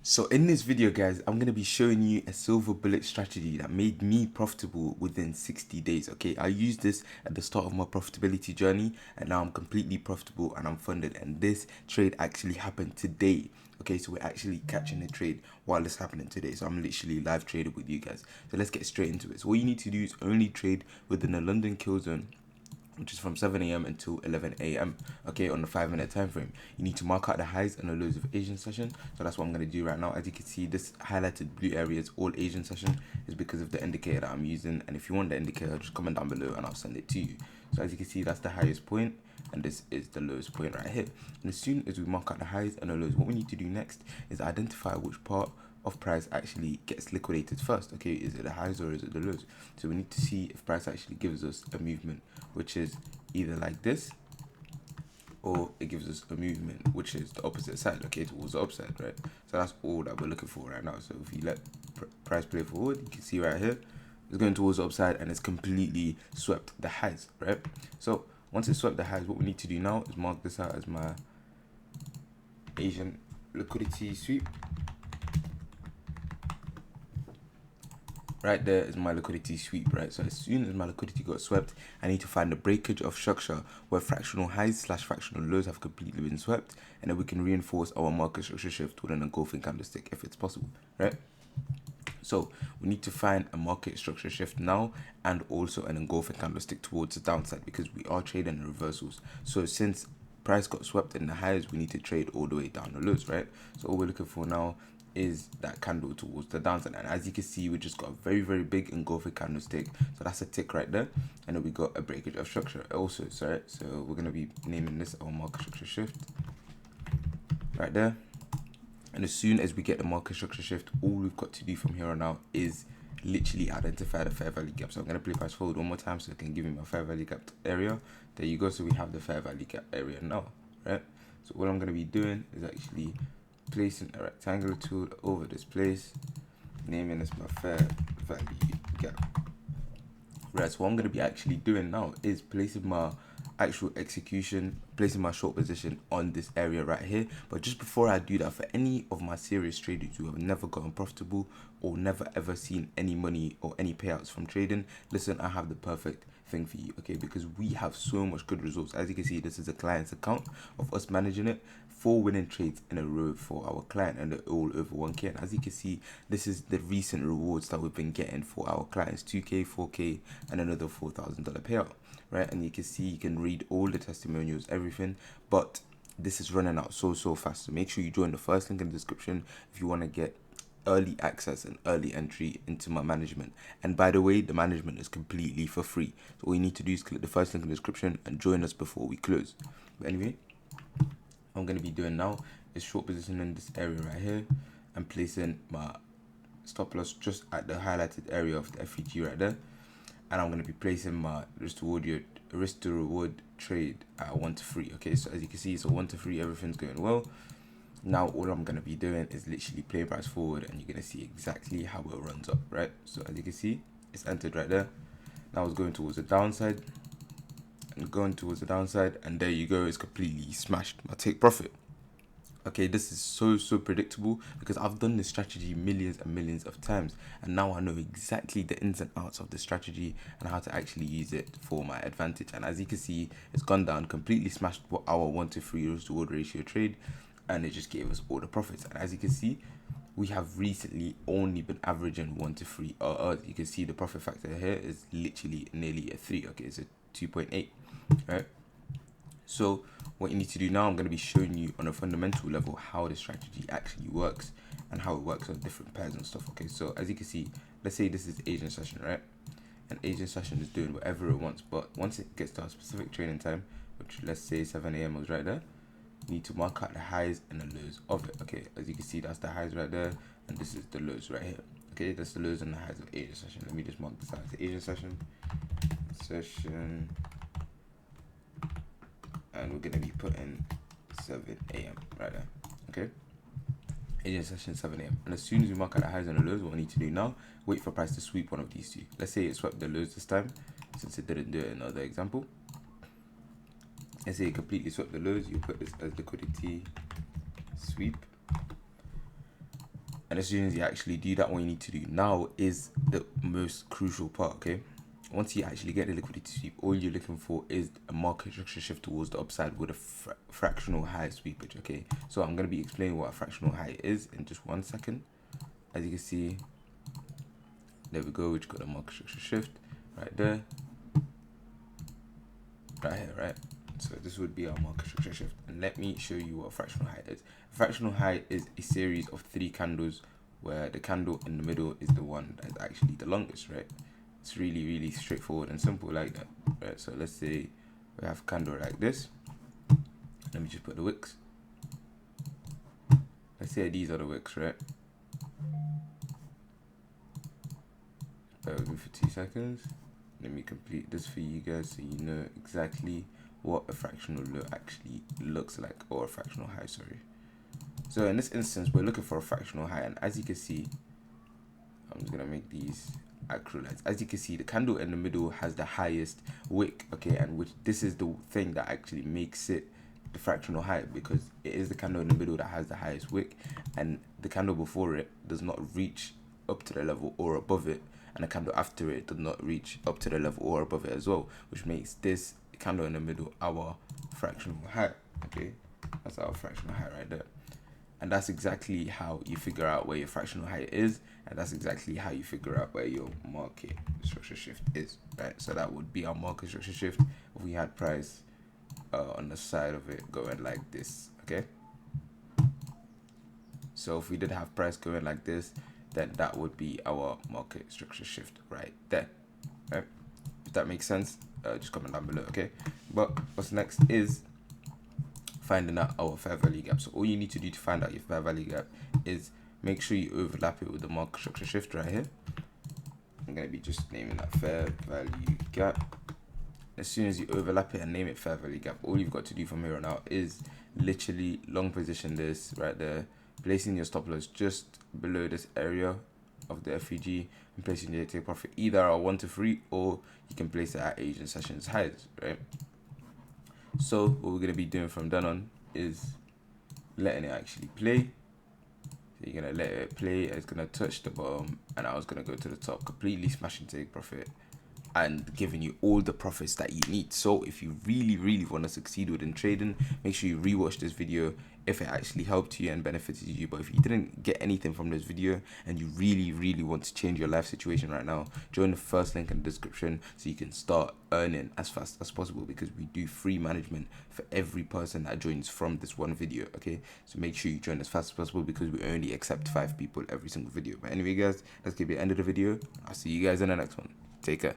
So in this video, guys, I'm going to be showing you a silver bullet strategy that made me profitable within 60 days. Okay, I used this at the start of my profitability journey and now I'm completely profitable and I'm funded, and this trade actually happened today. Okay, so we're actually catching the trade while it's happening today. So I'm literally live traded with you guys. So let's get straight into it. So all you need to do is only trade within the London kill zone, which is from 7 a.m. until 11 a.m. Okay, on the 5-minute time frame. You need to mark out the highs and the lows of Asian session. So that's what I'm going to do right now. As you can see, this highlighted blue area is all Asian session, is because of the indicator that I'm using. And if you want the indicator, just comment down below and I'll send it to you. So as you can see, that's the highest point and this is the lowest point right here. And as soon as we mark out the highs and the lows, what we need to do next is identify which part of price actually gets liquidated first. Okay, is it the highs or is it the lows? So we need to see if price actually gives us a movement which is either like this, or it gives us a movement which is the opposite side, okay, towards the upside, right? So that's all that we're looking for right now. So if you let price play forward, you can see right here it's going towards the upside and it's completely swept the highs, right? So once it's swept the highs, what we need to do now is mark this out as my Asian liquidity sweep. Right there is my liquidity sweep, right? So as soon as my liquidity got swept, I need to find the breakage of structure where fractional highs / fractional lows have completely been swept, and then we can reinforce our market structure shift with an engulfing candlestick if it's possible, right? So we need to find a market structure shift now and also an engulfing candlestick towards the downside, because we are trading reversals. So since price got swept in the highs, we need to trade all the way down the lows, right? So all we're looking for now is that candle towards the downside, and as you can see, we just got a very big engulfing candlestick. So that's a tick right there, and then we got a breakage of structure also. So we're going to be naming this our market structure shift right there. And as soon as we get the market structure shift, all we've got to do from here on out is literally identify the fair value gap. So I'm going to play price forward one more time so it can give me my fair value gap area. There you go. So we have the fair value gap area now, right? So what I'm going to be doing is actually placing a rectangular tool over this place, naming this my fair value gap. Right, so what I'm going to be actually doing now is placing my actual execution, placing my short position on this area right here. But just before I do that, for any of my serious traders who have never gotten profitable or never ever seen any money or any payouts from trading, listen, I have the perfect thing for you, okay? Because we have so much good results. As you can see, this is a client's account of us managing it, 4 winning trades in a row for our client, and they're all over 1k. And as you can see, this is the recent rewards that we've been getting for our clients: 2k, 4k, and another $4,000 payout, right? And you can see, you can read all the testimonials, everything, but this is running out so fast. So make sure you join the first link in the description if you want to get early access and early entry into my management. And by the way, the management is completely for free. So all you need to do is click the first link in the description and join us before we close. But anyway, what I'm going to be doing now is short positioning this area right here and placing my stop loss just at the highlighted area of the FEG right there. And I'm going to be placing my risk to reward trade at 1 to 3. Okay, so as you can see, it's a 1 to 3, everything's going well. Now all I'm going to be doing is literally play price forward, and you're going to see exactly how it runs up, right? So as you can see, it's entered right there. Now it's going towards the downside and going towards the downside, and there you go, it's completely smashed my take profit. Okay, this is so predictable because I've done this strategy millions and millions of times, and now I know exactly the ins and outs of the strategy and how to actually use it for my advantage. And as you can see, it's gone down, completely smashed our 1 to 3 risk to reward ratio trade, and it just gave us all the profits. And as you can see, we have recently only been averaging 1 to 3. You can see the profit factor here is literally nearly a 3. Okay, it's a 2.8, right? So what you need to do now, I'm going to be showing you on a fundamental level how the strategy actually works and how it works on different pairs and stuff. Okay, so as you can see, let's say this is Asian session, right? And Asian session is doing whatever it wants, but once it gets to a specific trading time, which let's say 7 a.m. was right there, you need to mark out the highs and the lows of it. Okay, as you can see, that's the highs right there, and this is the lows right here. Okay, that's the lows and the highs of Asian session. Let me just mark this out as Asian session, and we're gonna be putting 7 a.m. right there. Okay, Asian session 7 a.m. And as soon as we mark out the highs and the lows, what we need to do now, wait for price to sweep one of these two. Let's say it swept the lows this time, since it didn't do it in another example. Let's say it completely swept the lows. You put this as liquidity sweep, And as soon as you actually do that, what you need to do now is the most crucial part, okay? Once you actually get the liquidity sweep, all you're looking for is a market structure shift towards the upside with a fractional high sweepage, okay? So I'm going to be explaining what a fractional high is in just 1 second. As you can see, there we go, which got a market structure shift right there, right here, right? So this would be our market structure shift. And let me show you what a fractional high is. A fractional high is a series of 3 candles where the candle in the middle is the one that's actually the longest, right? It's really, really straightforward and simple like that, right? So let's say we have a candle like this. Let me just put the wicks. Let's say these are the wicks, right? Bear with me for 2 seconds. Let me complete this for you guys so you know exactly what a fractional low actually looks like, or a fractional high, sorry. So in this instance, we're looking for a fractional high, and as you can see, I'm just gonna make these acrylate. As you can see, the candle in the middle has the highest wick, okay, and which this is the thing that actually makes it the fractional high, because it is the candle in the middle that has the highest wick, and the candle before it does not reach up to the level or above it, and the candle after it does not reach up to the level or above it as well, which makes this candle in the middle our fractional high, okay? That's our fractional high right there. And that's exactly how you figure out where your fractional high is, and that's exactly how you figure out where your market structure shift is, right? So that would be our market structure shift if we had price on the side of it going like this, okay? So if we did have price going like this, then that would be our market structure shift right there, right? If that makes sense, just comment down below, okay? But what's next is finding out our fair value gap. So all you need to do to find out your fair value gap is make sure you overlap it with the market structure shift right here. I'm going to be just naming that fair value gap. As soon as you overlap it and name it fair value gap, all you've got to do from here on out is literally long position this right there, placing your stop loss just below this area of the FVG, and placing your take profit either at 1 to 3, or you can place it at Asian sessions highs, right? So what we're going to be doing from then on is letting it actually play. So you're going to let it play, it's going to touch the bottom, and I was going to go to the top, completely smashing take profit and giving you all the profits that you need. So if you really want to succeed within trading, make sure you rewatch this video if it actually helped you and benefited you. But if you didn't get anything from this video and you really want to change your life situation right now, join the first link in the description so you can start earning as fast as possible, because we do free management for every person that joins from this one video, okay? So make sure you join as fast as possible, because we only accept 5 people every single video. But anyway guys, let's get to the end of the video. I'll see you guys in the next one. Take care.